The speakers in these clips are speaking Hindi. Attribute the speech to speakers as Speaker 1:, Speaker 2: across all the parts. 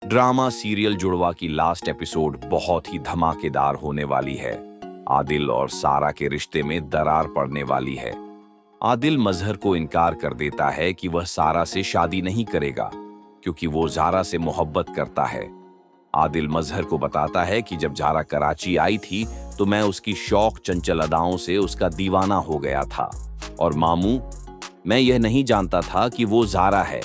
Speaker 1: ड्रामा सीरियल जुड़वा की लास्ट एपिसोड बहुत ही धमाकेदार होने वाली है। आदिल और सारा के रिश्ते में दरार पड़ने वाली है। आदिल मजहर को इनकार कर देता है कि वह सारा से शादी नहीं करेगा क्योंकि वो ज़ारा से मोहब्बत करता है। आदिल मजहर को बताता है कि जब ज़ारा कराची आई थी तो मैं उसकी शौक चंचल अदाओं से उसका दीवाना हो गया था। और मामू, मैं यह नहीं जानता था कि वो ज़ारा है।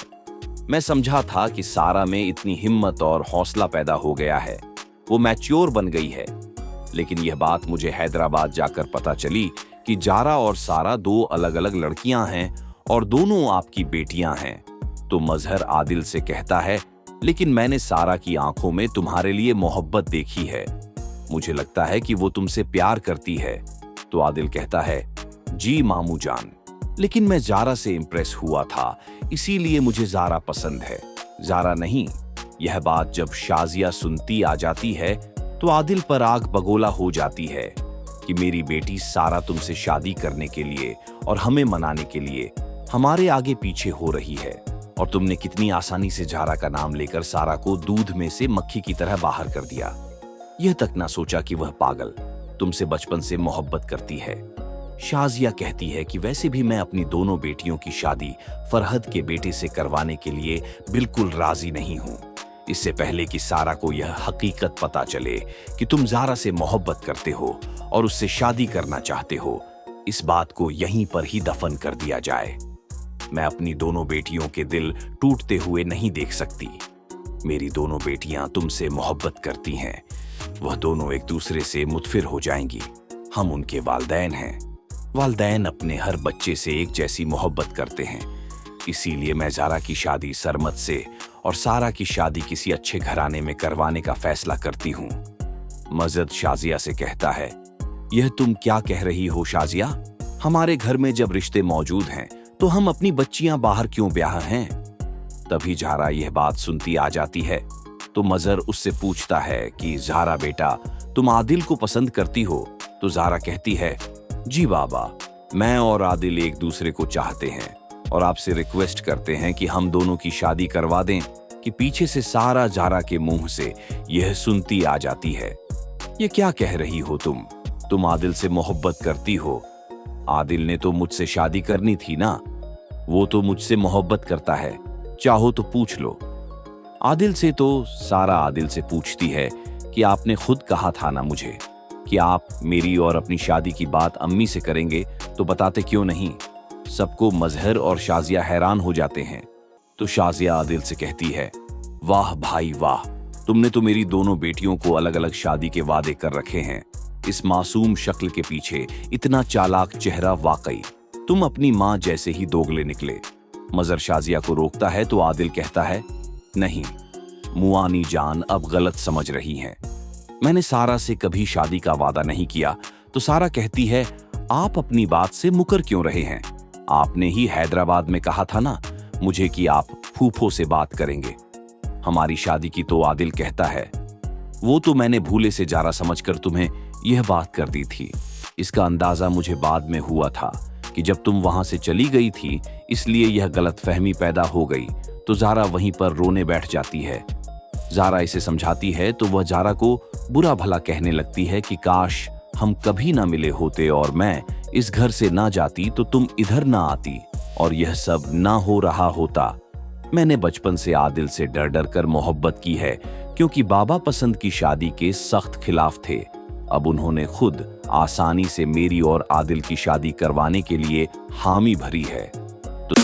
Speaker 1: मैं समझा था कि सारा में इतनी हिम्मत और हौसला पैदा हो गया है, वो मैच्योर बन गई है। लेकिन यह बात मुझे हैदराबाद जाकर पता चली कि ज़ारा और सारा दो अलग अलग लड़कियां हैं और दोनों आपकी बेटियां हैं। तो मजहर आदिल से कहता है, लेकिन मैंने सारा की आंखों में तुम्हारे लिए मोहब्बत देखी है, मुझे लगता है कि वो तुमसे प्यार करती है। तो आदिल कहता है, जी मामू जान, लेकिन मैं ज़ारा से इंप्रेस हुआ था, इसीलिए मुझे ज़ारा पसंद है, ज़ारा नहीं। यह बात जब शाजिया सुनती आ जाती है तो आदिल पर आग बगोला हो जाती है कि मेरी बेटी सारा तुमसे शादी करने के लिए और हमें मनाने के लिए हमारे आगे पीछे हो रही है, और तुमने कितनी आसानी से ज़ारा का नाम लेकर सारा को दूध में से मक्खी की तरह बाहर कर दिया। यह तक ना सोचा कि वह पागल तुमसे बचपन से मोहब्बत करती है। शाजिया कहती है कि वैसे भी मैं अपनी दोनों बेटियों की शादी फरहद के बेटे से करवाने के लिए बिल्कुल राजी नहीं हूं। इससे पहले कि सारा को यह हकीकत पता चले कि तुम ज़ारा से मोहब्बत करते हो और उससे शादी करना चाहते हो, इस बात को यहीं पर ही दफन कर दिया जाए। मैं अपनी दोनों बेटियों के दिल टूटते हुए नहीं देख सकती। मेरी दोनों बेटियां तुमसे मोहब्बत करती हैं, वह दोनों एक दूसरे से मुतफिर हो जाएंगी। हम उनके वालिदैन हैं। वालिदैन अपने हर बच्चे से एक जैसी मोहब्बत करते हैं, इसीलिए मैं ज़ारा की शादी सरमद से और सारा की शादी किसी अच्छे घराने में करवाने का फैसला करती हूँ। मजद शाजिया से कहता है, यह तुम क्या कह रही हो शाजिया? हमारे घर में जब रिश्ते मौजूद हैं तो हम अपनी बच्चियां बाहर क्यों ब्याह हैं? तभी ज़ारा यह बात सुनती आ जाती है तो मजर उससे पूछता है कि ज़ारा बेटा, तुम आदिल को पसंद करती हो? तो ज़ारा कहती है, जी बाबा, मैं और आदिल एक दूसरे को चाहते हैं और आपसे रिक्वेस्ट करते हैं कि हम दोनों की शादी करवा दें। कि पीछे से सारा ज़ारा के मुंह से यह सुनती आ जाती है, ये क्या कह रही हो तुम आदिल से मोहब्बत करती हो? आदिल ने तो मुझसे शादी करनी थी ना, वो तो मुझसे मोहब्बत करता है, चाहो तो पूछ लो। आदिल से तो सारा आदिल से पूछती है कि आपने खुद कहा था ना मुझे कि आप मेरी और अपनी शादी की बात अम्मी से करेंगे, तो बताते क्यों नहीं? सबको मजहर और शाजिया हैरान हो जाते हैं। तो शाजिया आदिल से कहती है, वाह भाई वाह, तुमने तो मेरी दोनों बेटियों को अलग अलग शादी के वादे कर रखे हैं। इस मासूम शक्ल के पीछे इतना चालाक चेहरा, वाकई तुम अपनी माँ जैसे ही दोगले निकले। मजहर शाजिया को रोकता है तो आदिल कहता है, नहीं मुआनी जान, अब गलत समझ रही हैं। मैंने सारा से कभी शादी का वादा नहीं किया। तो सारा कहती है, आप अपनी बात से मुकर क्यों रहे हैं? आपने ही हैदराबाद में कहा था ना मुझे कि आप फूफो से बात करेंगे हमारी शादी की। तो आदिल कहता है, वो तो मैंने भूले से ज़ारा समझकर तुम्हें यह बात कर दी थी। इसका अंदाजा मुझे बाद में हुआ था कि जब तुम वहां से चली गई थी, इसलिए यह गलतफहमी पैदा हो गई। तो ज़ारा वहीं पर रोने बैठ जाती है। ज़ारा इसे समझाती है तो वह ज़ारा को बुरा भला कहने लगती है कि काश हम कभी ना मिले होते और मैं इस घर से ना जाती तो तुम इधर ना आती और यह सब ना हो रहा होता। मैंने बचपन से आदिल से डर डर कर मोहब्बत की है क्योंकि बाबा पसंद की शादी के सख्त खिलाफ थे। अब उन्होंने खुद आसानी से मेरी और आदिल की शादी करवाने के लिए हामी भरी है। तो